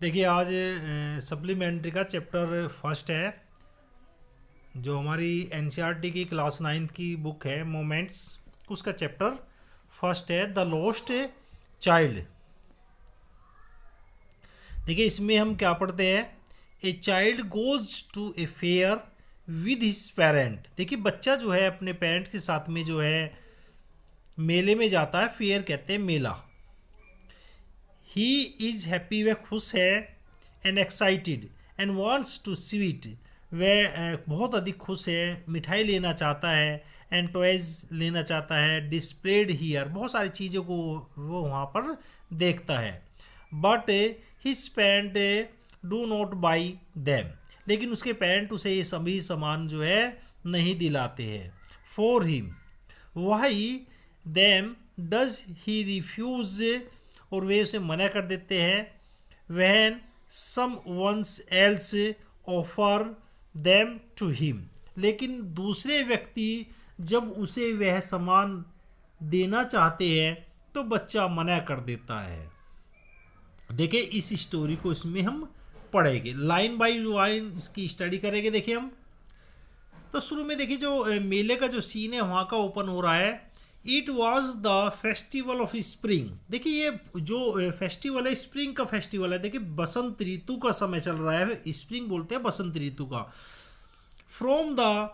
देखिए आज सप्लीमेंट्री का चैप्टर फर्स्ट है जो हमारी एनसीईआरटी की क्लास नाइन्थ की बुक है मोमेंट्स। उसका चैप्टर फर्स्ट है द लॉस्ट चाइल्ड। देखिए इसमें हम क्या पढ़ते हैं, a child goes to a fair with his parent. देखिए बच्चा जो है अपने पेरेंट के साथ में जो है मेले में जाता है, फेयर कहते हैं मेला। ही इज़ हैप्पी, वह खुश है, and excited and wants to sweet, वह बहुत अधिक खुश है, मिठाई लेना चाहता है, एंड टॉयज लेना चाहता है, डिस्प्लेड हियर, बहुत सारी चीज़ों को वो वहाँ पर देखता है। But his parent do not by them, लेकिन उसके पेरेंट उसे ये सभी सामान जो है नहीं दिलाते हैं। For him, why them does he refuse, और वे उसे मना कर देते हैं। When someone else offer them to him, लेकिन दूसरे व्यक्ति जब उसे वह सामान देना चाहते हैं तो बच्चा मना कर देता है। देखिए इस स्टोरी को इसमें हम पढ़ेंगे, लाइन बाय लाइन इसकी स्टडी करेंगे। देखिए हम तो शुरू में देखिए जो मेले का जो सीन है वहाँ का ओपन हो रहा है। It was the festival of spring. देखिए ये जो फेस्टिवल है स्प्रिंग का फेस्टिवल है। देखिए बसंत ऋतु का समय चल रहा है, स्प्रिंग बोलते हैं बसंत ऋतु का। From the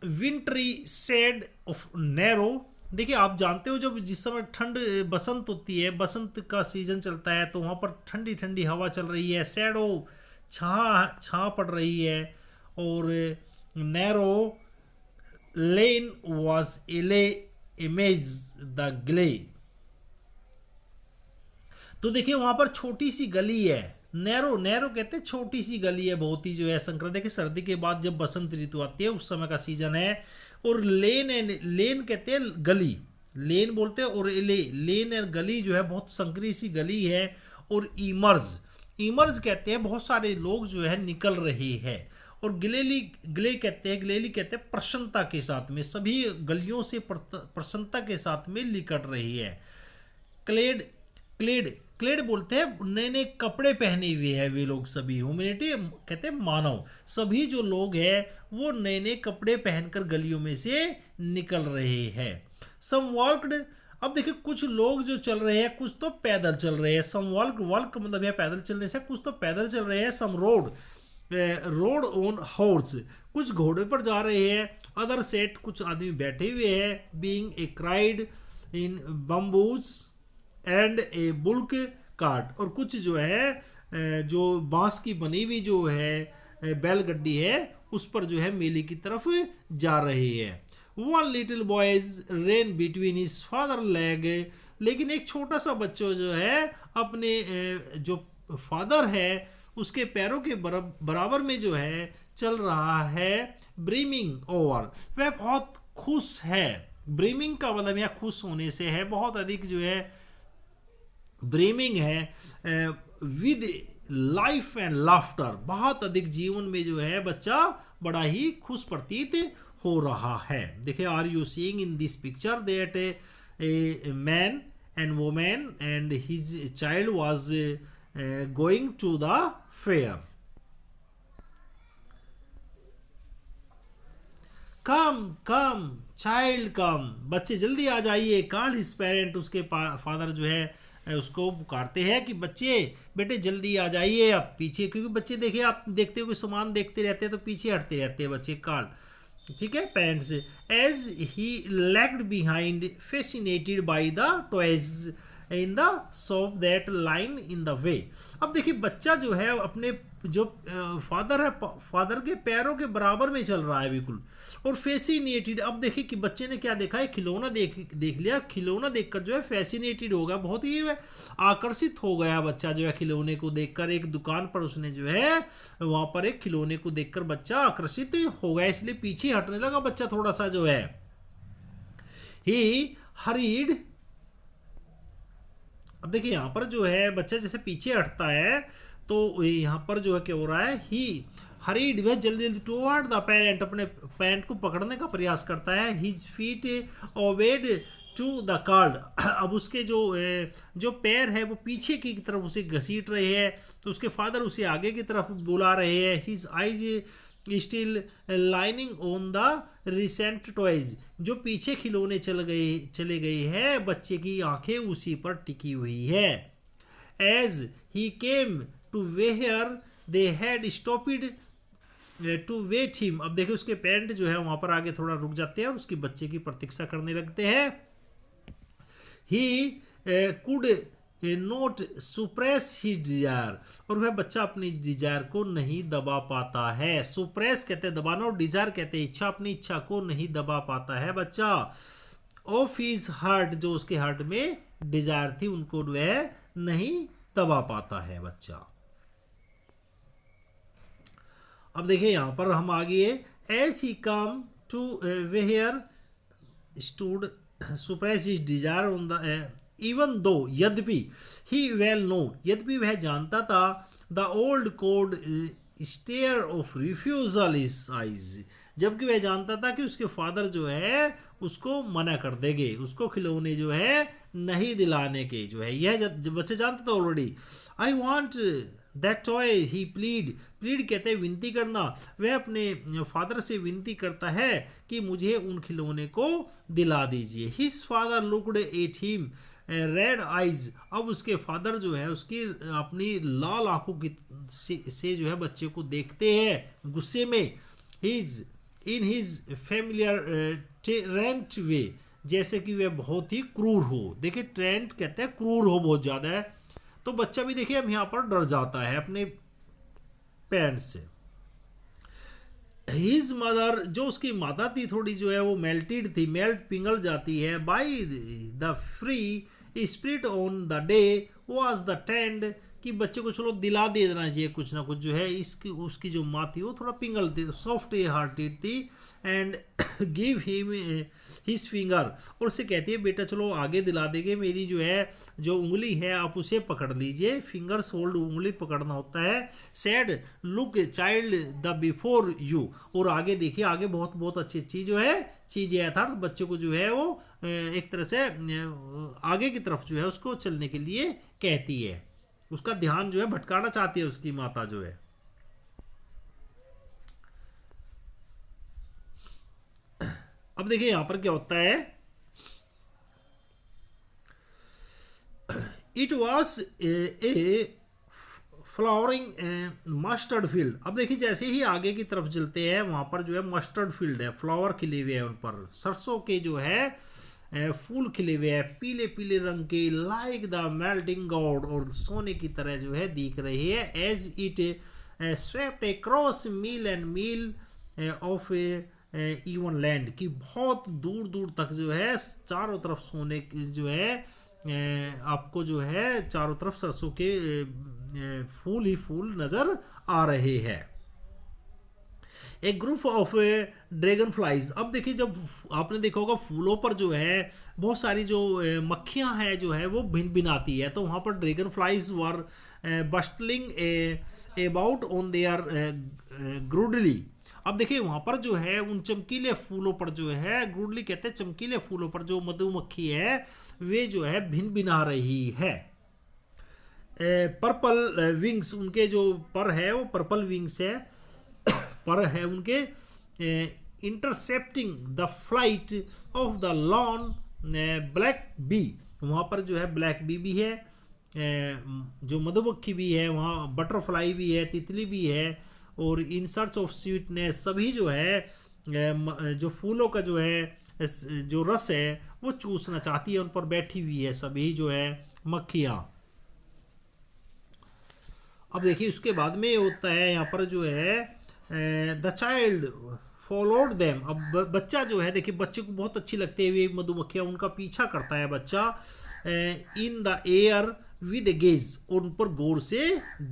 wintry shade of narrow, देखिए आप जानते हो जब जिस समय ठंड बसंत होती है, बसंत का सीजन चलता है तो वहाँ पर ठंडी ठंडी हवा चल रही है, शैडो छाँ पड़ रही है, और नैरो लेन वॉज एले इमेज द ग्ले। तो देखिए वहां पर छोटी सी गली है, नैरो नैरो कहते हैं छोटी सी गली है, बहुत ही जो है संक्रांति, देखिए सर्दी के बाद जब बसंत ऋतु आती है उस समय का सीजन है। और लेन एंड लेन कहते हैं गली, लेन बोलते हैं, और लेन एंड गली जो है बहुत संकरी सी गली है। और इमर्ज, इमर्ज कहते हैं बहुत सारे लोग जो है निकल रहे हैं। और ग्लेली, ग्ले कहते हैं, ग्लेली कहते हैं प्रसन्नता के साथ में, सभी गलियों से प्रसन्नता के साथ में निकट रही है। क्लेड, क्लेड क्लेड बोलते हैं नए नए कपड़े पहने हुए हैं वे लोग सभी। ह्यूमैनिटी कहते हैं मानव, सभी जो लोग हैं वो नए नए कपड़े पहनकर गलियों में से निकल रहे हैं। सम वॉल्कड, अब देखिए कुछ लोग जो चल रहे हैं, कुछ तो पैदल चल रहे हैं। सम वॉल्क, वॉल्क मतलब है पैदल चलने से, कुछ तो पैदल चल रहे हैं। सम रोड, रोड ऑन हॉर्स, कुछ घोड़े पर जा रहे हैं। अदर सेट, कुछ आदमी बैठे हुए हैं। Being a cried in bamboos and A bulk cart, और कुछ जो है जो बांस की बनी हुई जो है बैलगड्डी है उस पर जो है मेले की तरफ जा रहे हैं। One little boys rain between his father leg, लेकिन एक छोटा सा बच्चा जो है अपने जो फादर है उसके पैरों के बराबर में जो है चल रहा है। ब्रीमिंग ओवर, वह बहुत खुश है। ब्रीमिंग का मतलब यह खुश होने से है, बहुत अधिक जो है ब्रीमिंग है विद लाइफ एंड लाफ्टर, बहुत अधिक जीवन में जो है बच्चा बड़ा ही खुश प्रतीत हो रहा है। देखिए are you seeing in this picture that a man and woman and his child was going to the fair. Come come child come, बच्चे जल्दी आ जाइए। कॉल हिज पेरेंट, उसके फादर जो है उसको पुकारते हैं कि बच्चे बेटे जल्दी आ जाइए आप पीछे, क्योंकि बच्चे देखिए आप देखते हो कि सामान देखते रहते हैं तो पीछे हटते रहते हैं बच्चे। कॉल, ठीक है, parents. As he lagged behind fascinated by the toys in the shop that line in the way. अब देखिए बच्चा जो है अपने जो फादर है, फादर के पैरों के बराबर में चल रहा है बिल्कुल, और फैसिनेटेड। अब देखिए कि बच्चे ने क्या देखा है, खिलौना देख लिया, खिलौना देखकर जो है फैसिनेटेड हो गया, बहुत ही आकर्षित हो गया बच्चा जो है खिलौने को देखकर। एक दुकान पर उसने जो है वहां पर एक खिलौने को देखकर बच्चा आकर्षित हो गया, इसलिए पीछे हटने लगा बच्चा थोड़ा सा जो है। ही हरीड, अब देखिए यहाँ पर जो है बच्चा जैसे पीछे हटता है तो यहाँ पर जो है क्या हो रहा है, ही हरीड, वह जल्दी जल्दी टुवर्ड द पेरेंट, अपने पेरेंट को पकड़ने का प्रयास करता है। His feet obeyed to the card. अब उसके जो पैर है वो पीछे की तरफ उसे घसीट रहे हैं, तो उसके फादर उसे आगे की तरफ बुला रहे हैं। His eyes still lining on the recent toys, जो पीछे खिलौने चले गए हैं बच्चे की आंखें उसी पर टिकी हुई है। As he came to where they had stopped to wait him. अब देखिए उसके पेरेंट जो है वहां पर आगे थोड़ा रुक जाते हैं और उसकी बच्चे की प्रतीक्षा करने लगते हैं। He could note suppress his Dzire, और वह बच्चा अपनी डिजायर को नहीं दबा पाता है। सुप्रेस कहते हैं दबाना और डिजायर कहते हैं इच्छा, अपनी इच्छा को नहीं दबा पाता है बच्चा। ऑफ हिज हार्ट, जो उसके हार्ट में डिजायर थी उनको वह नहीं दबा पाता है बच्चा। अब देखिए यहां पर हम आगे, as he come to where stood suppress his desire on the even though, यद्यपि ही वेल नो, यद्यपि वह जानता था, the old code stare of refusal is eyes, जबकि वह जानता था कि उसके फादर जो है उसको मना कर देंगे, उसको खिलौने जो है नहीं दिलाने के जो है, यह बच्चे जानते थे already. I want that toy he plead, plead कहते हैं विनती करना, वह अपने फादर से विनती करता है कि मुझे उन खिलौने को दिला दीजिए। His father looked at him red eyes, अब उसके फादर जो है उसकी अपनी लाल आंखों की से जो है बच्चे को देखते हैं गुस्से में। His in his familiar truant way, जैसे कि वह बहुत ही क्रूर हो। देखिए ट्रेंट कहते हैं क्रूर हो बहुत ज्यादा है, तो बच्चा भी देखिए अब यहां पर डर जाता है अपने पेरेंट्स से। हिज मदर, जो उसकी माता थी थोड़ी जो है वो मेल्टेड थी, मेल्ट पिघल जाती है। By the free spirit on the day was the trend, कि बच्चे को चलो दिला दे देना चाहिए कुछ ना कुछ जो है। इसकी उसकी जो माँ थी वो थोड़ा पिघल थी, सॉफ्ट हार्टेड थी। And give him his finger, और उससे कहती है बेटा चलो आगे दिला देंगे, मेरी जो है जो उंगली है आप उसे पकड़ लीजिए। फिंगर्स होल्ड, उंगली पकड़ना होता है। Sad look child the before you, और आगे देखिए आगे बहुत बहुत अच्छी अच्छी जो है चीजें है, अर्थात बच्चे को जो है वो एक तरह से आगे की तरफ जो है उसको चलने के लिए कहती है, उसका ध्यान जो है भटकाना चाहती है उसकी माता जो है। अब देखिए यहां पर क्या होता है, it was a flowering mustard field. अब देखिए जैसे ही आगे की तरफ चलते हैं वहां पर जो है मस्टर्ड फील्ड है, फ्लावर खिले हुए हैं उन पर, सरसों के जो है फूल खिले हुए हैं पीले पीले रंग के, लाइक द मेल्टिंग गॉड, और सोने की तरह जो है दिख रही है। As it swept across mile and mile of even land, की बहुत दूर दूर तक जो है चारों तरफ सोने की जो है आपको जो है चारों तरफ सरसों के फूल ही फूल नजर आ रहे हैं। एक ग्रुप ऑफ ड्रैगन फ्लाइज, अब देखिए जब आपने देखा होगा फूलों पर जो है बहुत सारी जो मक्खियां हैं जो है वो भिन भिन आती है, तो वहां पर dragonflies were bustling about on their crudely. अब देखिए वहां पर जो है उन चमकीले फूलों पर जो है, ग्रुडली कहते हैं चमकीले फूलों पर जो मधुमक्खी है वे जो है भिन भिना रही है। पर्पल विंग्स, उनके जो पर है वो पर्पल विंग्स है, पर है उनके, intercepting the flight of the long black bee, वहां पर जो है ब्लैक बी भी है, जो मधुमक्खी भी है, वहाँ बटरफ्लाई भी है, तितली भी है, और इन सर्च ऑफ स्वीटनेस, सभी जो है जो फूलों का जो है जो रस है वो चूसना चाहती है, उन पर बैठी हुई है सभी जो है मक्खियाँ। अब देखिए उसके बाद में होता है यहाँ पर जो है द चाइल्ड फॉलोड देम। अब बच्चा जो है देखिए बच्चे को बहुत अच्छी लगती है वे मधुमक्खियाँ, उनका पीछा करता है बच्चा in the air with gauge, और उन पर गौर से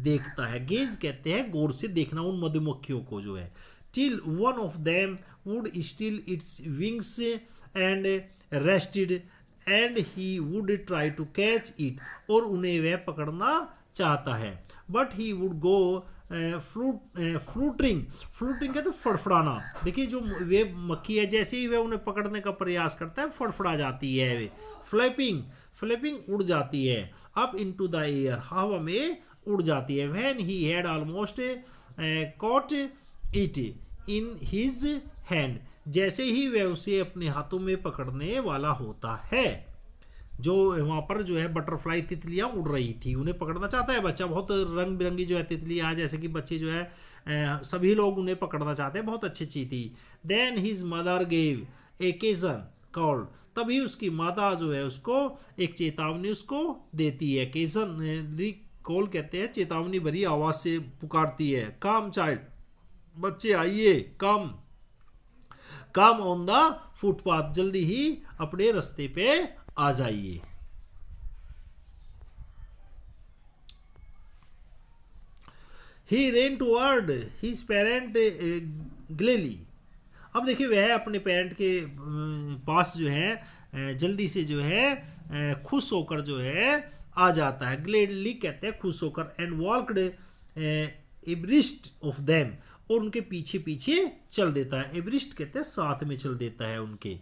देखता है। गेज कहते हैं गौर से देखना उन मधुमक्खियों को जो है। Till one of them would still its wings and rested and he would try to catch it, और उन्हें वह पकड़ना चाहता है। But he would go फ्लूटरिंग। फ्लूटरिंग कहते फड़फड़ाना। देखिए जो वे मक्खी है जैसे ही वे उन्हें पकड़ने का प्रयास करता है फड़फड़ा जाती है वे। फ्लैपिंग, फ्लैपिंग उड़ जाती है। अप इनटू द एयर, हवा में उड़ जाती है। When he had almost caught it in his hand, जैसे ही वह उसे अपने हाथों में पकड़ने वाला होता है। जो वहाँ पर जो है बटरफ्लाई तितलियाँ उड़ रही थी, उन्हें पकड़ना चाहता है बच्चा। बहुत रंग बिरंगी जो है तितलियाँ, जैसे कि बच्चे जो है सभी लोग उन्हें पकड़ना चाहते हैं, बहुत अच्छी चीज थी। Then his mother gave occasion called, तभी उसकी माता जो है उसको एक चेतावनी उसको देती है। केजन कॉल कहते हैं, चेतावनी भरी आवाज से पुकारती है। कम चाइल्ड, बच्चे आइए। कम, कम ऑन द फुटपाथ, जल्दी ही अपने रास्ते पे आ जाइए। ही रेन टूवर्ड हिज पेरेंट ग्लेली, अब देखिए वह अपने पेरेंट के पास जो है जल्दी से जो है खुश होकर जो है आ जाता है। ग्लेडली कहते हैं खुश होकर। एंड वॉल्कड एब्रिस्ट ऑफ देम, और उनके पीछे पीछे चल देता है। एब्रिस्ट कहते हैं साथ में चल देता है उनके।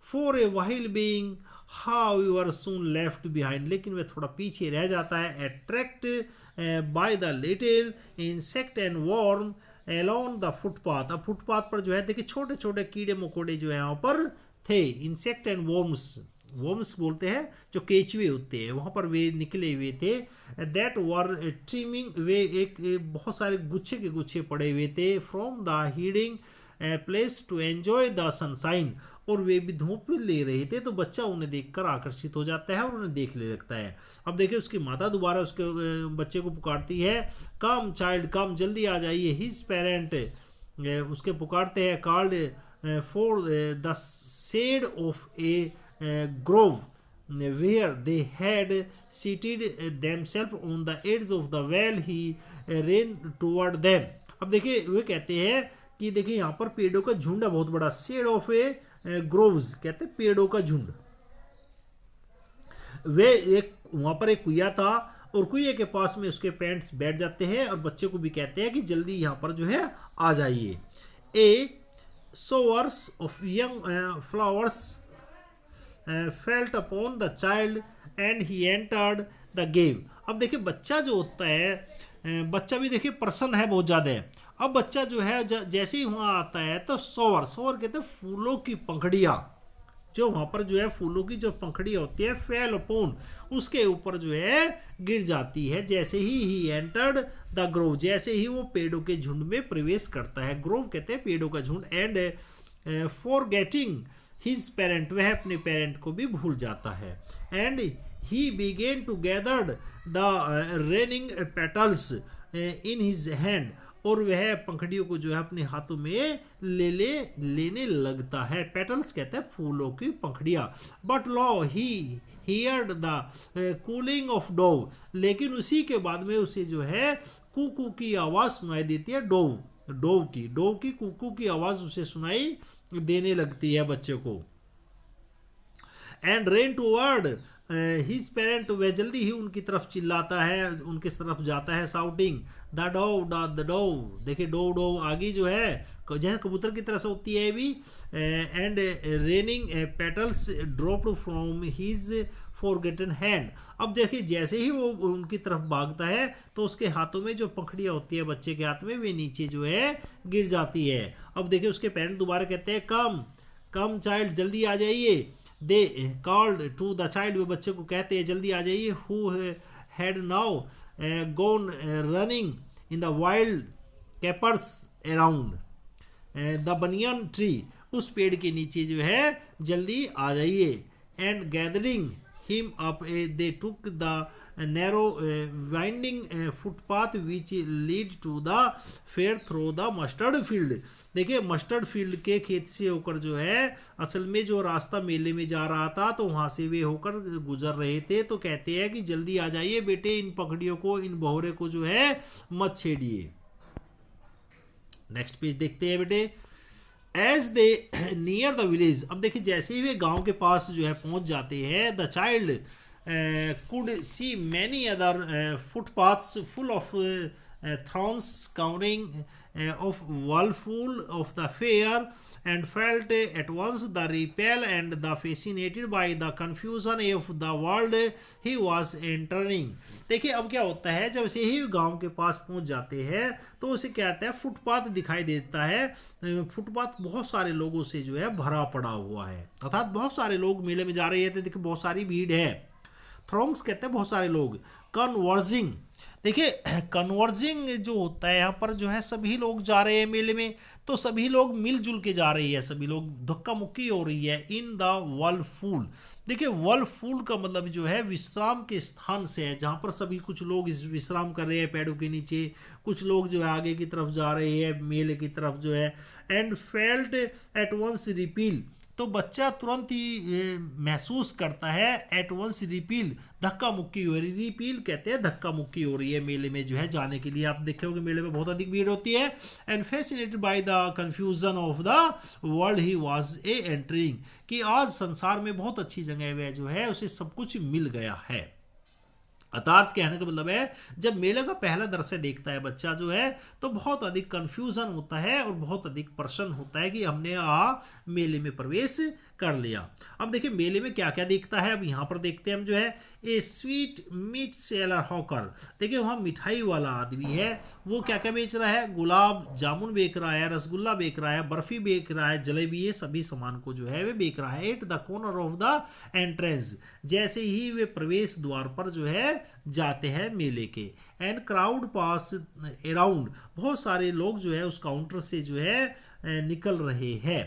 For a while being how you are soon left behind, लेकिन वह थोड़ा पीछे रह जाता है। Attract by the little insect and worm along the footpath, अब फुटपाथ पर जो है देखिए छोटे छोटे कीड़े मकोड़े जो है यहाँ पर थे। इंसेक्ट एंड वॉर्म्स, वॉर्म्स बोलते हैं जो केचुए होते हैं, वहाँ पर वे निकले हुए थे। दैट वर ट्रिमिंग, वे एक बहुत सारे गुच्छे के गुच्छे पड़े हुए थे। From the hiding place to enjoy the sunshine, और वे भी धूप ले रहे थे, तो बच्चा उन्हें देखकर आकर्षित हो जाता है और उन्हें देखने लगता है। अब देखिए उसकी माता दोबारा उसके बच्चे को पुकारती है। कम चाइल्ड कम, जल्दी आ जाइए। हिज पेरेंट उसके पुकारते हैं। Called for the shade of a grove where they had seated themselves on the edge of the well, he ran toward them. अब देखिए वे कहते हैं कि देखिए यहाँ पर पेड़ों का झुंड है बहुत बड़ा। शेड ऑफ ए ग्रोव्स कहते हैं पेड़ों का झुंड। वे एक वहां पर एक कुइया था, और कुइये के पास में उसके पेरेंट्स बैठ जाते हैं और बच्चे को भी कहते हैं कि जल्दी यहाँ पर जो है आ जाइए। A showers of young flowers felt upon the child and he entered the grove. अब देखिए बच्चा जो होता है, बच्चा भी देखिए प्रसन्न है बहुत ज्यादा है। अब बच्चा जो है जैसे ही वहां आता है तो सोवर, सोवर कहते हैं फूलों की पंखड़ियां, जो वहां पर जो है फूलों की जो पंखड़ियां होती है, फेल अपॉन, उसके ऊपर जो है गिर जाती है। जैसे ही एंटर्ड द ग्रोव, जैसे ही वो पेड़ों के झुंड में प्रवेश करता है। ग्रोव कहते हैं पेड़ों का झुंड। एंड फॉरगेटिंग हिज पेरेंट, वह अपने पेरेंट को भी भूल जाता है। And he began to gathered the raining petals in his hand, और वह पंखड़ियों को जो है अपने हाथों में लेने लगता है। पेटल्स कहते हैं फूलों की पंखड़ियां। But lo he heard the cooing of dove, लेकिन उसी के बाद में उसे जो है कुकू की आवाज सुनाई देती है। डोव की कुकू की आवाज उसे सुनाई देने लगती है बच्चे को। And rain toward his parent, वह जल्दी ही उनकी तरफ चिल्लाता है, उनकी तरफ जाता है। साउटिंग द डोव, देखिए डोव आगे जो है जैसे कबूतर की तरह से होती है भी। And raining petals dropped from his forgotten hand, अब देखिए जैसे ही वो उनकी तरफ भागता है तो उसके हाथों में जो पंखड़ियां होती है बच्चे के हाथ में, वे नीचे जो है गिर जाती है। अब देखिए उसके पेरेंट दोबारा कहते हैं कम चाइल्ड, जल्दी आ जाइए। They called to the child, वे बच्चे को कहते हैं जल्दी आ जाइए। Who had now gone running in the wild capers around the banyan tree, उस पेड़ के नीचे जो है जल्दी आ जाइए। And gathering him up they took the narrow winding footpath which lead to the fair through the mustard field, देखिए मस्टर्ड फील्ड के खेत से होकर जो है असल में जो रास्ता मेले में जा रहा था, तो वहां से वे होकर गुजर रहे थे। तो कहते हैं कि जल्दी आ जाइए बेटे, इन पकड़ियों को, इन भौरे को जो है मत छेड़िए। नेक्स्ट पेज देखते हैं बेटे। As they near the village, अब देखिए जैसे ही वे गांव के पास जो है पहुंच जाते हैं, the child could see many other footpaths full of thorns covering of whirlpool of the fair, and felt at once the repel and the fascinated by the confusion of the world he was entering. देखिए अब क्या होता है, जब से ही गांव के पास पहुंच जाते हैं तो उसे क्या आता है, फुटपाथ दिखाई देता है। फुटपाथ बहुत सारे लोगों से जो है भरा पड़ा हुआ है, अर्थात बहुत सारे लोग मेले में जा रहे हैं, तो देखिए बहुत सारी भीड़ है। थ्रोंग्स कहते हैं बहुत सारे लोग। कन्वर्जिंग, देखिए कन्वर्जिंग जो होता है यहाँ पर जो है सभी लोग जा रहे हैं मेले में, तो सभी लोग मिलजुल के जा रही है, सभी लोग धक्का मुक्की हो रही है। इन द वर्लफूल, देखिए वर्लफूल का मतलब जो है विश्राम के स्थान से है, जहाँ पर सभी कुछ लोग इस विश्राम कर रहे हैं पेड़ों के नीचे, कुछ लोग जो है आगे की तरफ जा रहे हैं मेले की तरफ जो है। And felt at once repel, तो बच्चा तुरंत ही महसूस करता है। एट वंस रिपील, धक्का मुक्की हो रही, रिपील कहते हैं धक्का मुक्की हो रही है मेले में जो है जाने के लिए। आप देखे होंगे मेले में बहुत अधिक भीड़ होती है। And fascinated by the confusion of the world he was a entering, कि आज संसार में बहुत अच्छी जगह वह जो है उसे सब कुछ मिल गया है। अर्थात कहने का मतलब है जब मेले का पहला दृश्य देखता है बच्चा जो है तो बहुत अधिक कंफ्यूजन होता है और बहुत अधिक प्रसन्न होता है कि हमने मेले में प्रवेश कर लिया। अब देखिए मेले में क्या क्या देखता है, अब यहाँ पर देखते हैं हम जो है a sweet meat seller hawker. देखिए वहाँ मिठाई वाला आदमी है, वो क्या क्या बेच रहा है, गुलाब जामुन बेच रहा है, रसगुल्ला बेच रहा है, बर्फी बेच रहा है, जलेबी, ये सभी सामान को जो है वे बेच रहा है। At the corner of the entrance, जैसे ही वे प्रवेश द्वार पर जो है जाते हैं मेले के। एंड क्राउड पास अराउंड, बहुत सारे लोग जो है उस काउंटर से जो है निकल रहे हैं।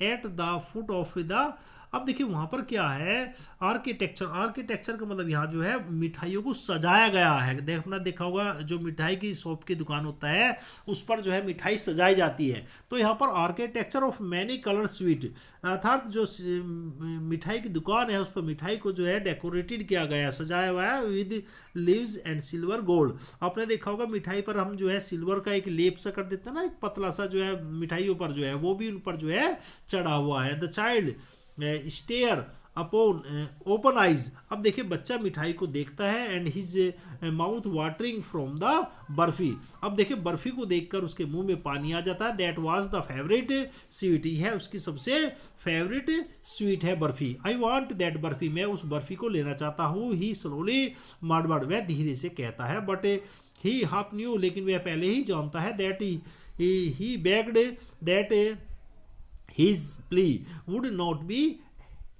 At the foot of the, अब देखिए वहां पर क्या है, आर्किटेक्चर। आर्किटेक्चर का मतलब यहाँ जो है मिठाइयों को सजाया गया है। अपना देखा होगा जो मिठाई की शॉप की दुकान होता है उस पर जो है मिठाई सजाई जाती है, तो यहाँ पर architecture of many colour sweet, अर्थात जो मिठाई की दुकान है उस पर मिठाई को जो है डेकोरेटेड किया गया है, सजाया हुआ है with leaves and silver gold. आपने देखा होगा मिठाई पर हम जो है सिल्वर का एक लेप सा कर देते हैं ना, एक पतला सा जो है मिठाइयों पर जो है वो भी उन पर जो है चढ़ा हुआ है। The child stare upon open eyes, अब देखिए बच्चा मिठाई को देखता है। And his mouth watering from the barfi, अब देखिए बर्फी को देखकर उसके मुंह में पानी आ जाता है। That was the favourite sweet, है उसकी सबसे फेवरेट स्वीट है barfi. I want that barfi, मैं उस बर्फी को लेना चाहता हूँ। ही स्लोली माडवाड, वह धीरे से कहता है। बट ही हाफ न्यू, लेकिन वह पहले ही जानता है। That he begged that his plea would not be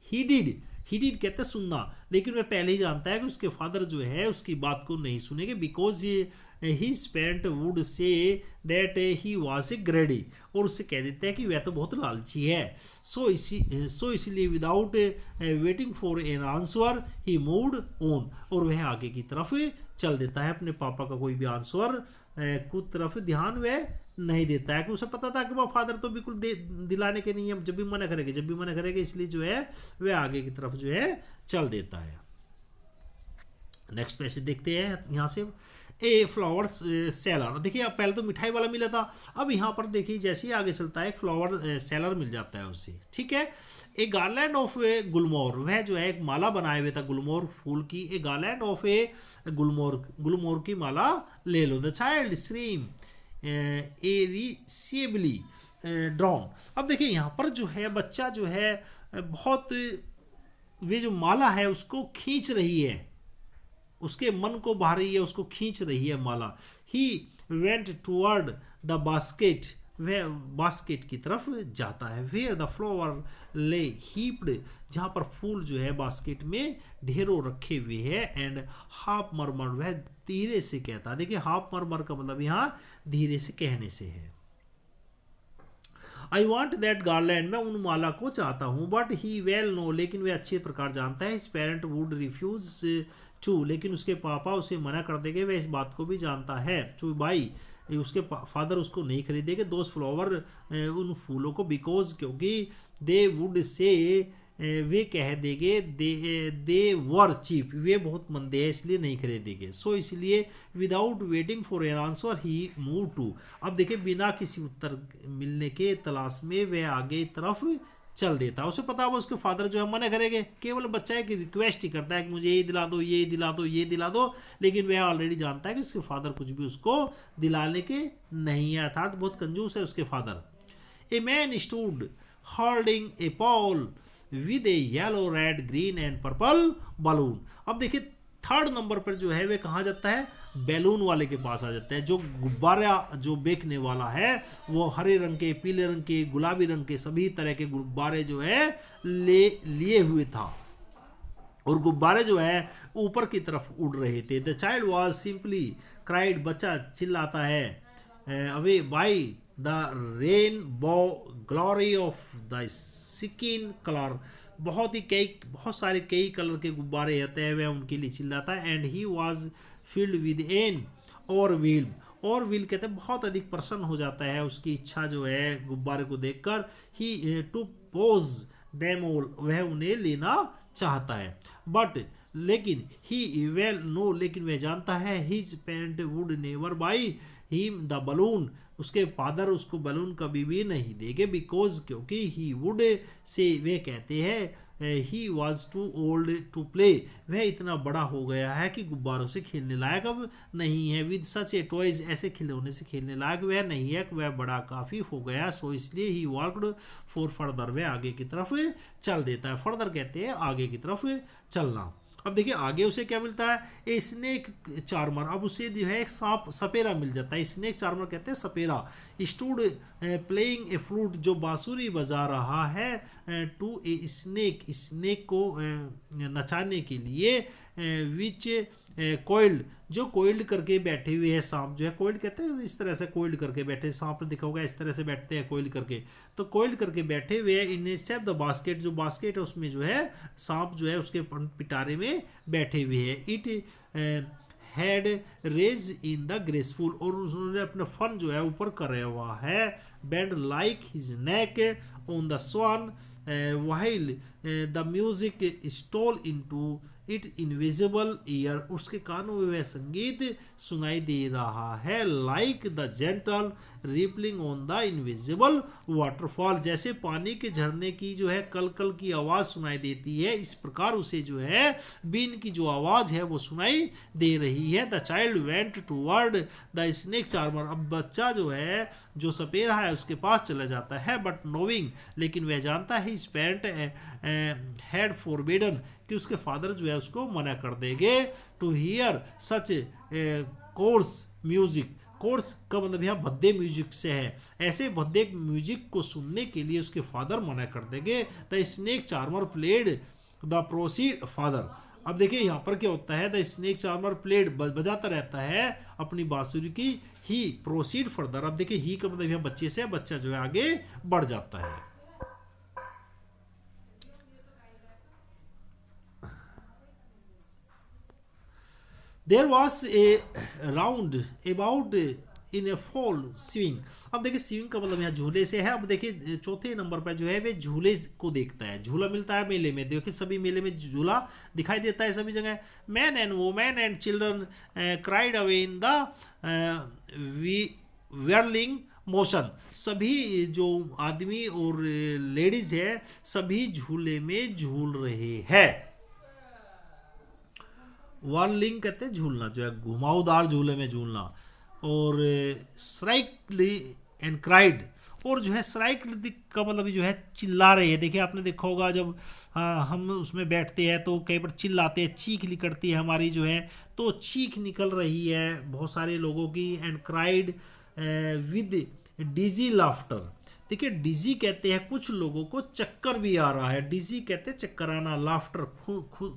heeded. Heeded कहते हैं सुनना, लेकिन वह पहले ही जानता है कि उसके फादर जो है उसकी बात को नहीं सुनेंगे। Because his parent would say that he was a ग्रेडी, और उससे कह देते हैं कि वह तो बहुत लालची है। सो इसलिए without waiting for an answer he moved on, और वह आगे की तरफ चल देता है। अपने पापा का कोई भी आंसर को तरफ ध्यान वह नहीं देता है, कि उसे पता था कि वो फादर तो बिल्कुल दिलाने के नहीं है, जब भी मना करेंगे, इसलिए जो है वह आगे की तरफ जो है चल देता है। नेक्स्ट पैसेज देखते हैं यहाँ से। ए फ्लावर सेलर, देखिए अब पहले तो मिठाई वाला मिला था, अब यहाँ पर देखिए जैसे ही आगे चलता है एक फ्लावर सेलर मिल जाता है उससे, ठीक है। ए गार्लैंड ऑफ ए गुलमोर, वह जो है एक माला बनाए हुए था गुलमोर फूल की। ए गार्लैंड ऑफ ए गुलमोर की माला ले लो। द चाइल्ड स्क्रीम एरिसियबली ड्रॉन, अब देखिए यहाँ पर जो है बच्चा जो है बहुत, वे जो माला है उसको खींच रही है, उसके मन को भा रही है, उसको खींच रही है माला। He went toward the basket, वह बास्केट की तरफ जाता है। Where the flower lay heaped, जहाँ पर फूल जो है बास्केट में ढेरों रखे हुए हैं। एंड हाफ मरमर, वह धीरे से कहता है। देखिए हाफ मरमर का मतलब यहाँ धीरे से कहने से है। आई वॉन्ट दैट गार्लैंड, मैं उन माला को चाहता हूँ। बट ही वेल नो, लेकिन वह अच्छे प्रकार जानता है। His parent would refuse to, लेकिन उसके पापा उसे मना कर देंगे, वह इस बात को भी जानता है। टू बाई, उसके फादर उसको नहीं खरीदेंगे दोज फ्लावर, उन फूलों को। बिकॉज, क्योंकि दे वुड से, वे कह देंगे दे वर चीप, वे बहुत मंदे हैं इसलिए नहीं खरीदेंगे। सो इसलिए without waiting for an answer he move to, अब देखिए बिना किसी उत्तर मिलने के तलाश में वे आगे तरफ चल देता है। उसे पता है वो उसके फादर जो है मना करेंगे, केवल बच्चा है कि रिक्वेस्ट ही करता है कि मुझे ये दिला दो, ये दिला दो, ये दिला दो, लेकिन वह ऑलरेडी जानता है कि उसके फादर कुछ भी उसको दिलाने के नहीं है, अर्थात बहुत कंजूस है उसके father. A man stood holding A Paul with A yellow, red, green and purple balloon. अब देखिए थर्ड नंबर पर जो है वे कहाँ जाता है, बैलून वाले के पास आ जाता है। जो गुब्बारा जो बेचने वाला है वो हरे रंग के, पीले रंग के, गुलाबी रंग के सभी तरह के गुब्बारे जो है लिए हुए था, और गुब्बारे जो है ऊपर की तरफ उड़ रहे थे। The child was simply cried, बच्चा चिल्लाता है, away by the rainbow glory of the skin colour. बहुत सारे कई कलर के गुब्बारे होते हैं, वह उनके लिए चिल्लाता है। And he was filled with an or wheel, और व्हील कहते हैं बहुत अधिक प्रसन्न हो जाता है, उसकी इच्छा जो है गुब्बारे को देखकर। ही टू पोज डेम ऑल, वह उन्हें लेना चाहता है। बट लेकिन ही वेल नो, लेकिन वह जानता है, his parent would never by him the balloon, उसके फादर उसको बलून कभी भी नहीं देंगे, बिकॉज क्योंकि ही वुड से, वे कहते हैं, he was too old to play, वह इतना बड़ा हो गया है कि गुब्बारों से खेलने लायक अब नहीं है। विद सच ए टॉयज, ऐसे खिलौने से खेलने लायक वह नहीं है, वह बड़ा काफ़ी हो गया। सो इसलिए ही वॉकड फॉर फर्दर, वह आगे की तरफ चल देता है। फर्दर कहते हैं आगे की तरफ चलना। अब देखिए आगे उसे क्या मिलता है, ए स्नेक चार्मर, अब उसे जो है एक सांप सपेरा मिल जाता है। स्नेक चार्मर कहते हैं सपेरा। स्टूड प्लेइंग ए फ्लूट, जो बांसुरी बजा रहा है, टू ए स्नेक, स्नेक को नचाने के लिए, विच कोइल्ड, जो कोइल्ड करके बैठे हुए हैं सांप जो है, कोइल्ड कहते हैं इस तरह से कोइल्ड करके बैठे, सांप देखा होगा इस तरह से बैठते हैं कोइल्ड करके, तो कोइल्ड करके बैठे हुए हैं। इन एक्सेप्ट द बास्केट, जो बास्केट है उसमें जो है सांप जो है उसके पिटारे में बैठे हुए हैं। It had raise in the graceful, और उन्होंने अपना फन जो है ऊपर कराया हुआ है। Bend like his neck on the swan, while the music stole into it invisible ear, उसके कानों में वह संगीत सुनाई दे रहा है। like the gentle rippling on the invisible waterfall, जैसे पानी के झरने की जो है कल कल की आवाज सुनाई देती है, इस प्रकार उसे जो है बीन की जो आवाज है वो सुनाई दे रही है। The child went toward the snake charmer, अब बच्चा जो है जो सपेरा है उसके पास चला जाता है। बट नोविंग, लेकिन वह जानता है हिज पेरेंट हैड फॉरबिडन, कि उसके फादर जो है उसको मना कर देंगे, to hear such coarse music. Coarse का मतलब यहाँ भद्दे म्यूजिक से है, ऐसे भद्दे म्यूजिक को सुनने के लिए उसके फादर मना कर देंगे। The snake charmer played the proceed father, अब देखिए यहाँ पर क्या होता है, द स्नेक चार्मर प्लेड बजाता रहता है अपनी बांसुरी की। ही प्रोसीड फर्दर, अब देखिए ही का मतलब यहाँ बच्चे से, बच्चा जो है आगे बढ़ जाता है। There was a round about in a fall swing, अब देखिए स्विंग का मतलब यहाँ झूले से है। अब देखिए चौथे नंबर पर जो है वे झूले को देखता है, झूला मिलता है मेले में, देखिए सभी मेले में झूला दिखाई देता है सभी जगह। Man and women and children cried away in the whirling motion, सभी जो आदमी और लेडीज है सभी झूले में झूल रहे हैं। वार्लिंग कहते हैं झूलना, जो है घुमावदार झूले में झूलना। और स्ट्राइकली एंड क्राइड, और जो है स्ट्राइकली का मतलब जो है चिल्ला रहे हैं। देखिए आपने देखा होगा जब हम उसमें बैठते हैं तो कई बार चिल्लाते हैं, चीख निकलती है हमारी जो है, तो चीख निकल रही है बहुत सारे लोगों की। And cried with dizzy laughter, देखिए डिजी कहते हैं कुछ लोगों को चक्कर भी आ रहा है, डिजी कहते हैं चक्कर आना। लाफ्टर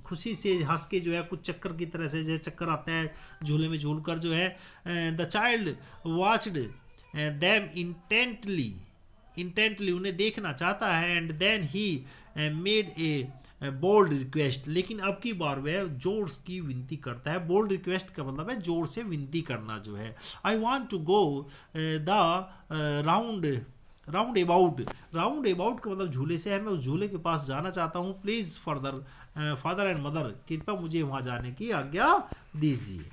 खुशी से हंस के जो है कुछ चक्कर की तरह से जैसे चक्कर आता है झूले में झूलकर जो है। The child watched them intently उन्हें देखना चाहता है। And then he made a bold request, लेकिन अब की बार वह जोर की विनती करता है। बोल्ड रिक्वेस्ट का मतलब है जोर से विनती करना जो है। I want to go the roundabout, roundabout का मतलब झूले से है, मैं उस झूले के पास जाना चाहता हूँ। प्लीज फादर एंड मदर, कृपया मुझे वहां जाने की आज्ञा दीजिए।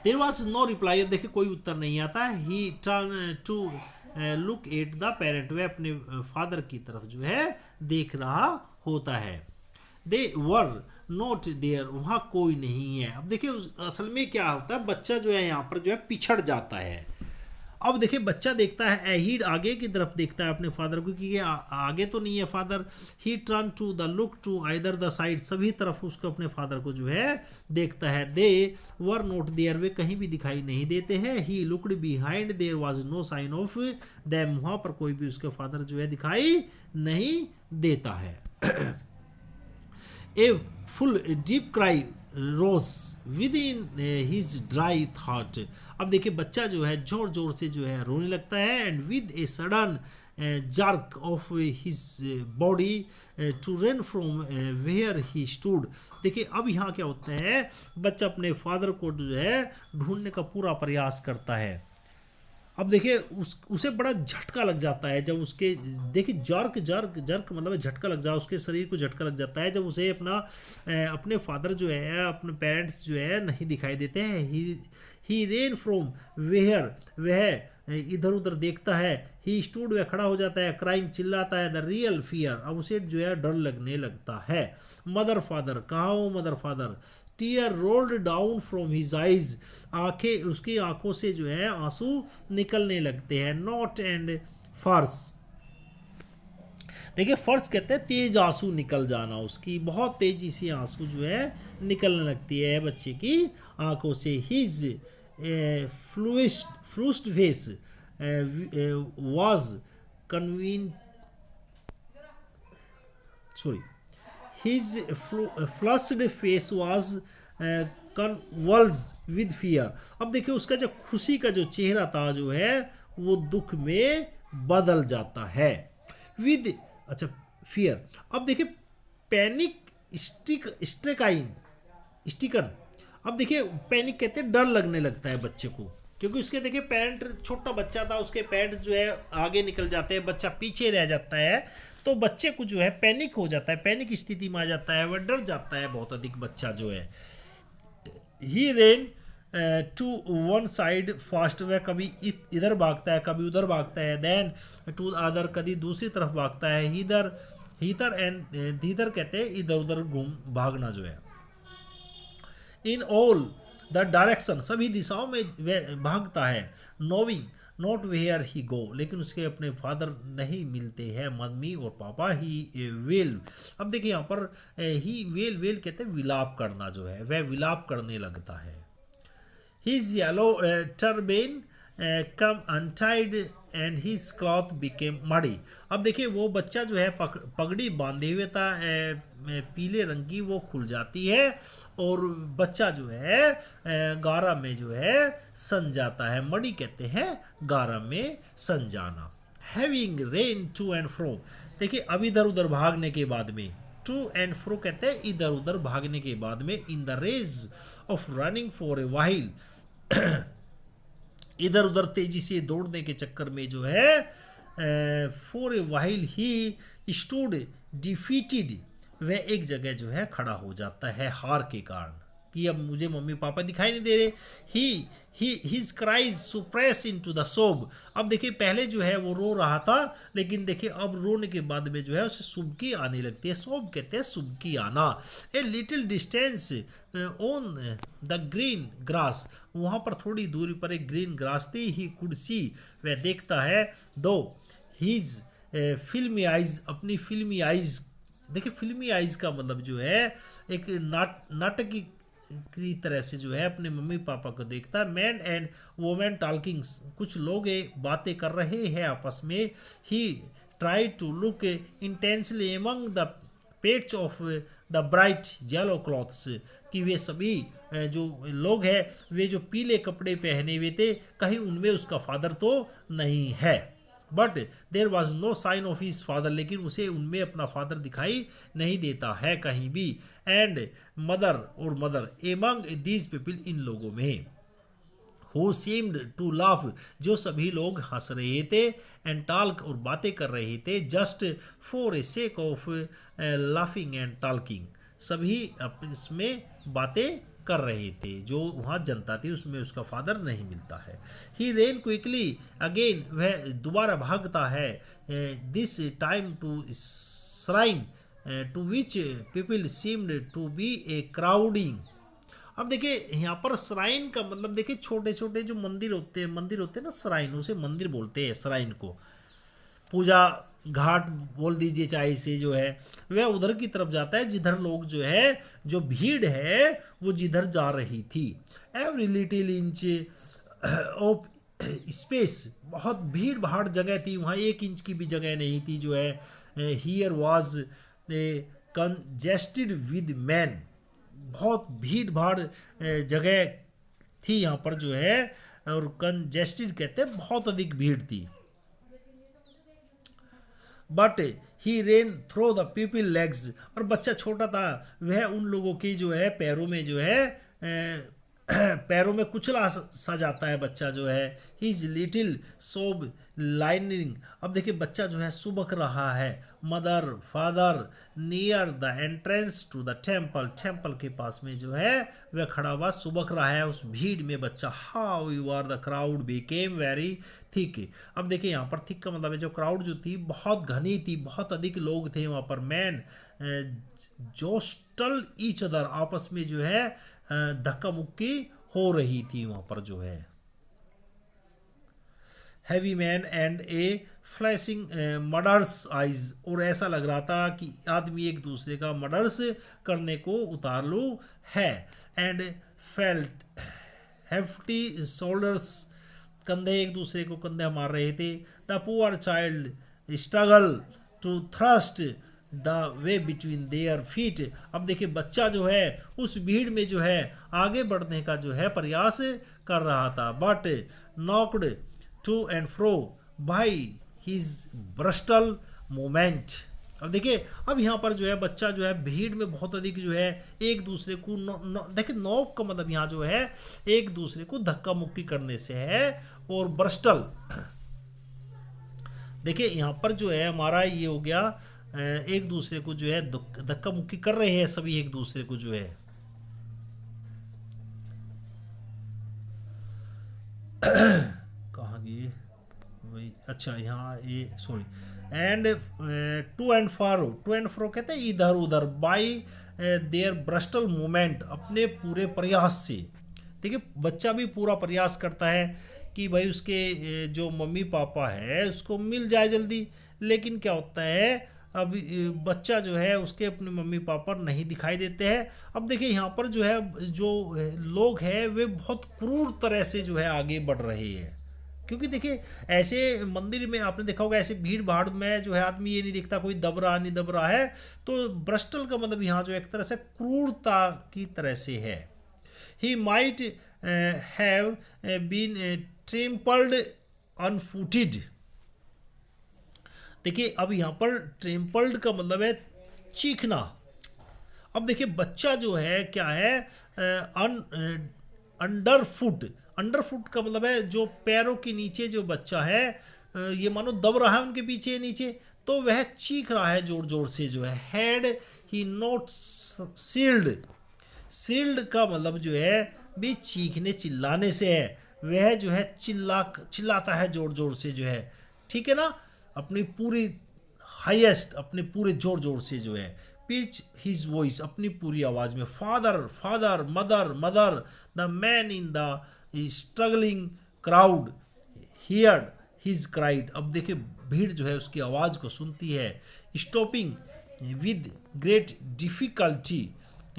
देयर वाज नो रिप्लाई, देखिए कोई उत्तर नहीं आता। He turn to look at the parent, वह अपने फादर की तरफ जो है देख रहा होता है। दे वर नॉट देयर, वहाँ कोई नहीं है। अब देखिए असल में क्या होता है, बच्चा जो है यहाँ पर जो है पिछड़ जाता है। अब देखिए बच्चा देखता है, ही आगे की तरफ देखता है अपने फादर को, क्योंकि आगे तो नहीं है father. He turn to the look to either the side, सभी तरफ उसको अपने फादर को जो है देखता है। दे वर नॉट देयर, वे कहीं भी दिखाई नहीं देते हैं। He looked behind, there was no sign of them, वहाँ पर कोई भी उसके फादर जो है दिखाई नहीं देता है। A full deep cry rose within his dry थॉट। अब देखिए बच्चा जो है जोर जोर से जो है रोने लगता है। And with a sudden jerk of his body to run from where he stood. देखिए अब यहाँ क्या होता है, बच्चा अपने फादर को जो है ढूंढने का पूरा प्रयास करता है। अब देखिए उसे बड़ा झटका लग जाता है जब उसके, देखिए जर्क जर्क जर्क मतलब झटका लग जाए, उसके शरीर को झटका लग जाता है जब उसे अपने फादर जो है, अपने पेरेंट्स जो है नहीं दिखाई देते हैं। ही रेन फ्रॉम वेयर, वह इधर उधर देखता है। ही स्टूड, वह खड़ा हो जाता है। क्राइंग, चिल्लाता है। द रियल फियर, अब उसे जो है डर लगने लगता है। मदर फादर, कहाँ हो mother father. Tear rolled down from his eyes, आंखें, उसकी आंखों से जो है आंसू निकलने लगते हैं। नॉट एंड फर्स, देखिए फर्स कहते हैं तेज आंसू निकल जाना, उसकी बहुत तेजी से आंसू जो है निकलने लगती है बच्चे की आंखों से। His flushed face was convene sorry His flushed face was convulsed with fear। अब देखिए उसका जो खुशी का जो चेहरा था जो है वो दुख में बदल जाता है। विद अच्छा फियर, अब देखिए पैनिक स्टिकन। अब देखिए पैनिक कहते हैं डर लगने लगता है बच्चे को, क्योंकि उसके देखिए पेरेंट, छोटा बच्चा था, उसके पेरेंट्स जो है आगे निकल जाते हैं, बच्चा पीछे रह जाता है, तो बच्चे को जो है पैनिक हो जाता है, पैनिक स्थिति में आ जाता है, वह डर जाता है बहुत अधिक बच्चा जो है। He ran to one side fast, वह कभी इधर भागता है कभी उधर भागता है। देन टू अदर, कभी दूसरी तरफ भागता है। हीदर एंड धीदर कहते हैं इधर उधर घूम भागना जो है। इन ऑल द डायरेक्शन, सभी दिशाओं में वह भागता है। नोविंग नॉट वेयर ही गो, लेकिन उसके अपने फादर नहीं मिलते हैं, मम्मी और पापा। ही वेल, अब देखिए यहाँ पर ही वेल, वेल कहते हैं विलाप करना जो है, वह विलाप करने लगता है। His yellow turban came untied and his cloth became muddy. अब देखिए वो बच्चा जो है पगड़ी बांधे हुए था, पीले रंग की, वो खुल जाती है और बच्चा जो है गारा में जो है सन जाता है। मड़ी कहते हैं गारा में सन जाना। Having ran to and fro, देखिए अब इधर उधर भागने के बाद में, टू एंड फ्रो कहते हैं इधर उधर भागने के बाद में। In the rage of running for a while, इधर उधर तेजी से दौड़ने के चक्कर में जो है for a while he stood defeated, वह एक जगह जो है खड़ा हो जाता है हार के कारण, कि अब मुझे मम्मी पापा दिखाई नहीं दे रहे। His cries suppress into the सोब, अब देखिए पहले जो है वो रो रहा था, लेकिन देखिए अब रोने के बाद में जो है उसे सुबकी आने लगती है। सोब कहते हैं सुबकी आना। A little distance on the green grass, वहाँ पर थोड़ी दूरी पर एक ग्रीन ग्रास थी। ही कुड सी, वह देखता है। दो हिज फिल्मी आइज, अपनी फिल्मी आइज, देखिए फिल्मी आइज का मतलब जो है एक नाटक की तरह से जो है अपने मम्मी पापा को देखता है। मैन एंड वोमेन टॉकिंग, कुछ लोग बातें कर रहे हैं आपस में। He try to look intensely among the pets of the bright yellow cloths, कि वे सभी जो लोग हैं वे जो पीले कपड़े पहने हुए थे, कहीं उनमें उसका फादर तो नहीं है। But there was no sign of his father, लेकिन उसे उनमें अपना फादर दिखाई नहीं देता है कहीं भी। एंड मदर, और मदर एमंग दीज पीपल, इन लोगों में। हु सीम्ड टू लाफ, जो सभी लोग हंस रहे थे। एंड टॉक, और बातें कर रहे थे। Just for a sake of laughing and talking, सभी इसमें बातें कर रहे थे, जो वहाँ जनता थी उसमें उसका फादर नहीं मिलता है। ही रेन क्विकली अगेन, वह दोबारा भागता है, this time to shrine to which people seemed to be a crowding. अब देखिए यहाँ पर श्राइन का मतलब देखिए छोटे छोटे जो मंदिर होते हैं ना, श्राइन, उसे मंदिर बोलते हैं श्राइन को, पूजा घाट बोल दीजिए चाहे से, जो है वह उधर की तरफ जाता है जिधर लोग जो है, जो भीड़ है वो जिधर जा रही थी। Every little inch of space, बहुत भीड़ भाड़ जगह थी वहाँ, 1 इंच की भी जगह नहीं थी जो है। Here was congested with man, बहुत भीड़ भाड़ जगह थी यहाँ पर जो है, और कंजेस्टेड कहते हैं बहुत अधिक भीड़ थी। But he ran through the people legs, और बच्चा छोटा था, वह उन लोगों की जो है पैरों में जो है पैरों में कुचला सा जाता है बच्चा जो है। हिज लिटिल सोब लाइनिंग, अब देखिए बच्चा जो है सुबक रहा है। Mother father near the entrance to the temple, temple के पास में जो है वह खड़ा हुआ सुबक रहा है उस भीड़ में बच्चा। How you are the crowd became very thick, अब देखिए यहाँ पर थिक का मतलब है जो क्राउड जो थी बहुत घनी थी, बहुत अधिक लोग थे वहाँ पर। मैन जोस्टल ईच अदर, आपस में जो है धक्का मुक्की हो रही थी वहाँ पर जो है। Heavy man and A flashing murders eyes, और ऐसा लग रहा था कि आदमी एक दूसरे का मर्डर्स करने को उतारू है। एंड फेल्ट हेफ्टी शोल्डर्स, कंधे एक दूसरे को कंधे मार रहे थे। The poor child struggle to thrust the way between their feet, अब देखिए बच्चा जो है उस भीड़ में जो है आगे बढ़ने का जो है प्रयास कर रहा था। But knocked to and fro by his brutal moment, अब देखिए अब यहाँ पर जो है बच्चा जो है भीड़ में बहुत अधिक जो है एक दूसरे को देखिए नॉक का मतलब यहाँ जो है एक दूसरे को धक्का मुक्की करने से है। और ब्रस्टल देखिए यहाँ पर जो है हमारा ये हो गया एक दूसरे को जो है धक्का मुक्की कर रहे हैं सभी एक दूसरे को जो है। कहाँ गए वही, अच्छा यहाँ ये sorry. And to and fro, to and fro कहते हैं इधर उधर। बाई देयर ब्रस्टल मूवमेंट, अपने पूरे प्रयास से। देखिए बच्चा भी पूरा प्रयास करता है कि भाई उसके जो मम्मी पापा है उसको मिल जाए जल्दी, लेकिन क्या होता है अब बच्चा जो है उसके अपने मम्मी पापा नहीं दिखाई देते हैं। अब देखिए यहाँ पर जो है जो लोग हैं वे बहुत क्रूर तरह से जो है आगे बढ़ रहे हैं, क्योंकि देखिए ऐसे मंदिर में आपने देखा होगा ऐसे भीड़ भाड़ में जो है आदमी ये नहीं देखता कोई दब रहा नहीं दब रहा है। तो ब्रस्टल का मतलब यहाँ जो एक तरह से क्रूरता की तरह से है। He might have been trampled underfoot, देखिए अब यहाँ पर ट्रेम्पल्ड का मतलब है चीखना। अब देखिए बच्चा जो है क्या है अंडरफुट, अंडरफुट का मतलब है जो पैरों के नीचे जो बच्चा है ये मानो दब रहा है उनके पीछे नीचे, तो वह चीख रहा है जोर जोर से जो है। Had he not sealed, sealed का मतलब जो है भी चीखने चिल्लाने से है, वह जो है चिल्लाता है जोर जोर से जो है, ठीक है ना, अपनी पूरी हाईएस्ट अपने पूरे जोर जोर से जो है। पिच हिज वॉइस, अपनी पूरी आवाज में। Father father mother mother, the man in the struggling crowd heard his cried, अब देखिए भीड़ जो है उसकी आवाज को सुनती है। Stopping with great difficulty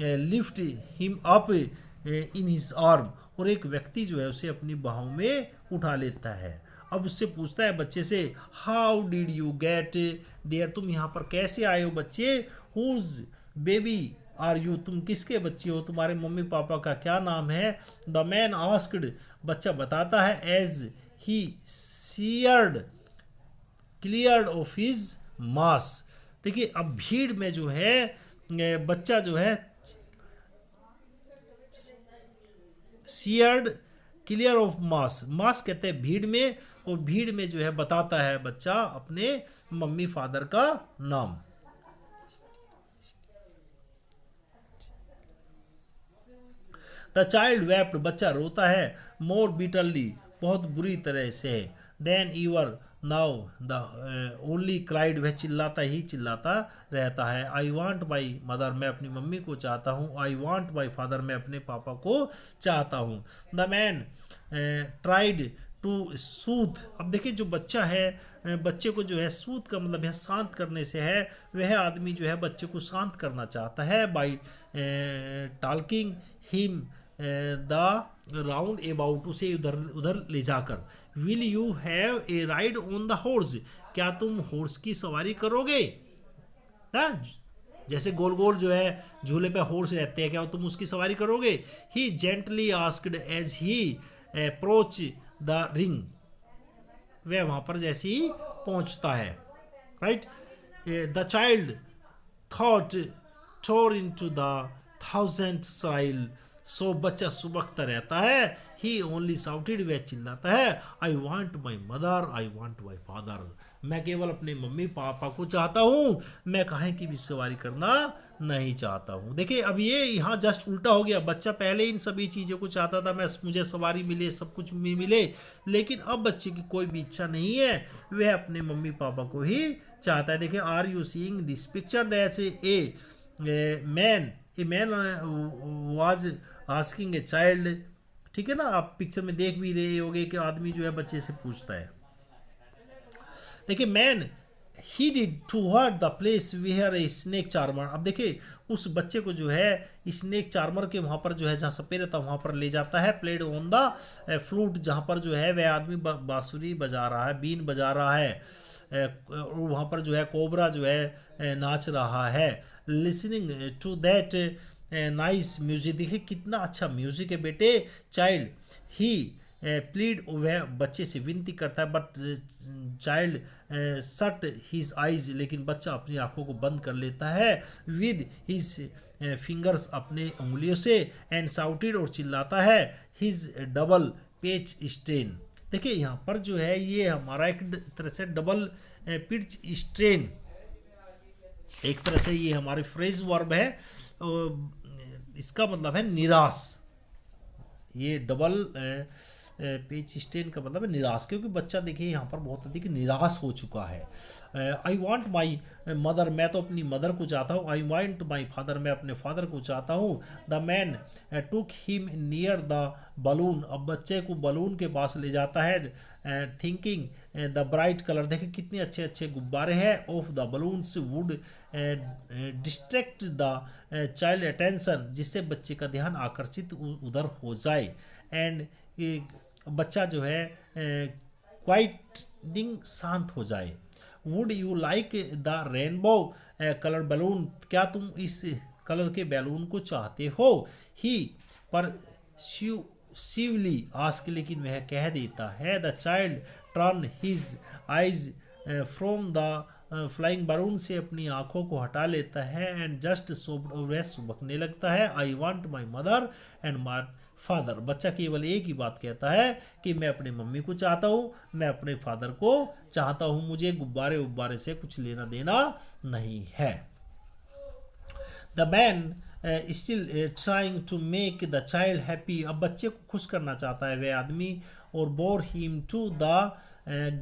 lift him up in his arm, और एक व्यक्ति जो है उसे अपनी बाहों में उठा लेता है। अब उससे पूछता है बच्चे से, how did you get there, तुम यहाँ पर कैसे आए हो बच्चे। हुज बेबी आर यू, तुम किसके बच्चे हो, तुम्हारे मम्मी पापा का क्या नाम है। द मैन आस्क्ड, बच्चा बताता है, as he seared cleared off his mass. देखिए अब भीड़ में जो है बच्चा जो है सीयर्ड क्लियर ऑफ मास, मास कहते हैं भीड़ में, और भीड़ में जो है बताता है बच्चा अपने मम्मी फादर का नाम। द चाइल्ड वेप्ट, बच्चा रोता है, मोर बिटरली, बहुत बुरी तरह से, than ever, now the only cried, वह चिल्लाता ही चिल्लाता रहता है। आई वॉन्ट माई मदर, मैं अपनी मम्मी को चाहता हूँ। आई वॉन्ट माई फादर, मैं अपने पापा को चाहता हूँ। The man tried to soothe, अब देखिए जो बच्चा है, बच्चे को जो है सूथ का मतलब है शांत करने से है, वह आदमी जो है बच्चे को शांत करना चाहता है by talking him the round about, उसे उधर उधर ले जाकर। Will you have a ride on the horse, क्या तुम हॉर्स की सवारी करोगे ना, जैसे गोल गोल जो है झूले पे हॉर्स रहते हैं, क्या तुम उसकी सवारी करोगे। He gently asked as he approach the ring, वह वहां पर जैसे ही पहुंचता है, right. The child thought tore into the thousand sail, सो बच्चा सुबकता रहता है। ही ओनली साउटेड, वह चिल्लाता है, I want my mother, I want my father, मैं केवल अपने मम्मी पापा को चाहता हूँ, मैं कहीं की भी सवारी करना नहीं चाहता हूँ। देखिए अब ये यहाँ जस्ट उल्टा हो गया, बच्चा पहले इन सभी चीज़ों को चाहता था, मैं मुझे सवारी मिले, सब कुछ मिले, लेकिन अब बच्चे की कोई भी इच्छा नहीं है, वह अपने मम्मी पापा को ही चाहता है। देखिए are you seeing this picture, that's a man was asking a child, ठीक है ना, आप पिक्चर में देख भी रहे होगे कि आदमी जो है बच्चे से पूछता है। देखिए man he did toward the place where a snake charmer, अब देखिए उस बच्चे को जो है स्नेक चार्मर के वहाँ पर जो है जहाँ सपेरा था वहाँ पर ले जाता है। प्लेड ऑन द फ्लूट, जहाँ पर जो है वह आदमी बांसुरी बजा रहा है, बीन बजा रहा है, और वहाँ पर जो है कोबरा जो है नाच रहा है। Listening to that nice music, देखिए कितना अच्छा म्यूजिक है बेटे। चाइल्ड ही प्लीड, वह बच्चे से विनती करता है, but child shut his eyes, लेकिन बच्चा अपनी आंखों को बंद कर लेता है। विद हिज फिंगर्स, अपने उंगलियों से, एंड साउटेड, और चिल्लाता है, हिज डबल पेच स्ट्रेन। देखिए यहाँ पर जो है ये हमारा एक तरह से डबल पिच स्ट्रेन, एक तरह से ये हमारे फ्रेज वर्ब है, इसका मतलब है निराश। ये डबल पेज स्टेन का मतलब है निराश, क्योंकि बच्चा देखिए यहाँ पर बहुत अधिक निराश हो चुका है। आई वॉन्ट माई मदर, मैं तो अपनी मदर को चाहता हूँ। आई वॉन्ट माई फादर, मैं अपने फादर को चाहता हूँ। The man took him near the balloon, अब बच्चे को बलून के पास ले जाता है। थिंकिंग द ब्राइट कलर, देखिए कितने अच्छे अच्छे गुब्बारे हैं। Of the balloons would distract the child attention, जिससे बच्चे का ध्यान आकर्षित उधर हो जाए। एंड बच्चा जो है क्वाइटिंग शांत हो जाए। Would you like the rainbow colour balloon, क्या तुम इस कलर के बैलून को चाहते हो। ही पर शिवली आस्क, लेकिन वह कह देता है। The child turn his eyes from the flying balloon, से अपनी आंखों को हटा लेता है। एंड जस्ट सोब्ड, वह सुबकने लगता है। I want my mother and my father, बच्चा केवल एक ही बात कहता है कि मैं अपने मम्मी को चाहता हूँ, मैं अपने फादर को चाहता हूँ, मुझे गुब्बारे उब्बारे से कुछ लेना देना नहीं है। The man still trying to make the child happy, अब बच्चे को खुश करना चाहता है वह आदमी। और bore him to the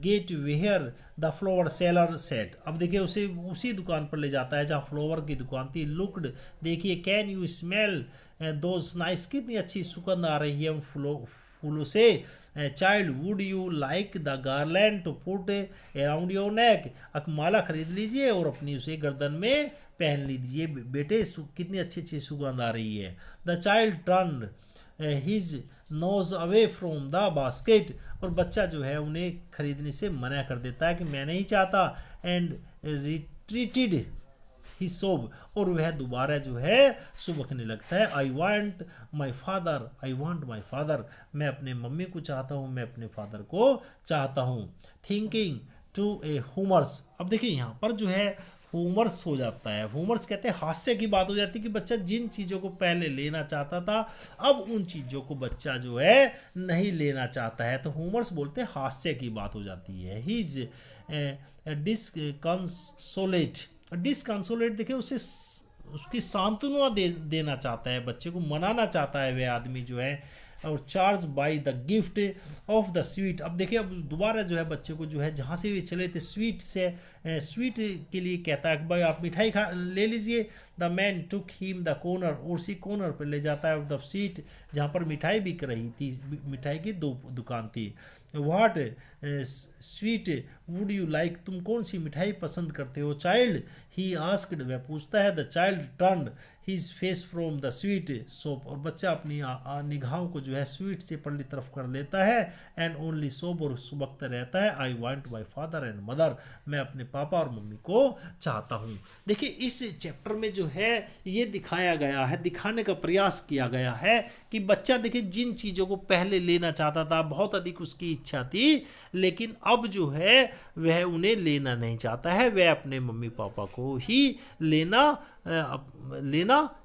gate where the flower seller sat, अब देखिए उसे उसी दुकान पर ले जाता है जहाँ फ्लावर की दुकान थी। लुक्ड, देखिए can you smell those nice, कितनी अच्छी सुगंध आ रही है उन फूलों से। Child would you like the garland to put around your neck, अब माला खरीद लीजिए और अपनी उसे गर्दन में पहन लीजिए बेटे, कितनी अच्छी अच्छी सुगंध आ रही है। The child turn his nose away from the basket, और बच्चा जो है उन्हें खरीदने से मना कर देता है कि मैं नहीं चाहता। एंड रिट्रीटेड ही सोब, और वह दोबारा जो है सुबकने लगता है। I want my father, I want my father, मैं अपने मम्मी को चाहता हूँ, मैं अपने फादर को चाहता हूँ। थिंकिंग टू ए ह्यूमर्स, अब देखिए यहाँ पर जो है ह्यूमर्स हो जाता है। ह्यूमर्स कहते हैं हास्य की बात हो जाती है कि बच्चा जिन चीज़ों को पहले लेना चाहता था अब उन चीज़ों को बच्चा जो है नहीं लेना चाहता है, तो ह्यूमर्स बोलते हैं हास्य की बात हो जाती है। ही इज डिसकंसोलेट, डिसकंसोलेट देखिए उसे उसकी सांत्वना देना चाहता है, बच्चे को मनाना चाहता है वह आदमी जो है, और charge by the gift of the sweet. अब देखिए अब दोबारा जो है बच्चे को जो है जहाँ से भी चले थे स्वीट से, स्वीट के लिए कहता है भाई आप मिठाई खा ले लीजिए। The man took him the corner, और उसी कॉर्नर पर ले जाता है द सीट जहाँ पर मिठाई बिक रही थी, मिठाई की दो दुकान थी। What sweet would you like, तुम कौन सी मिठाई पसंद करते हो चाइल्ड, ही आस्क्ड, वह पूछता है। The child turned his face from the sweet soap, और बच्चा अपनी निगाहों को जो है स्वीट से पल्ली तरफ कर लेता है। एंड ओनली सोप, और सुबकता रहता है। I want my father and mother, मैं अपने पापा और मम्मी को चाहता हूँ। देखिए इस चैप्टर में जो है ये दिखाया गया है, दिखाने का प्रयास किया गया है कि बच्चा देखिए जिन चीज़ों को पहले लेना चाहता था, बहुत अधिक उसकी इच्छा थी, लेकिन अब जो है वह उन्हें लेना नहीं चाहता है, वह अपने मम्मी पापा को ही लेना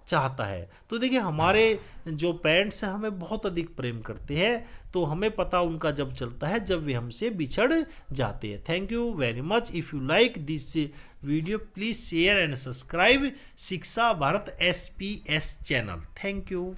चाहता है। तो देखिए हमारे जो पेरेंट्स हैं हमें बहुत अधिक प्रेम करते हैं, तो हमें पता उनका जब चलता है जब वे हमसे बिछड़ जाते हैं। Thank you very much. If you like this video please share and subscribe Shiksha Bharat SPS channel. Thank you.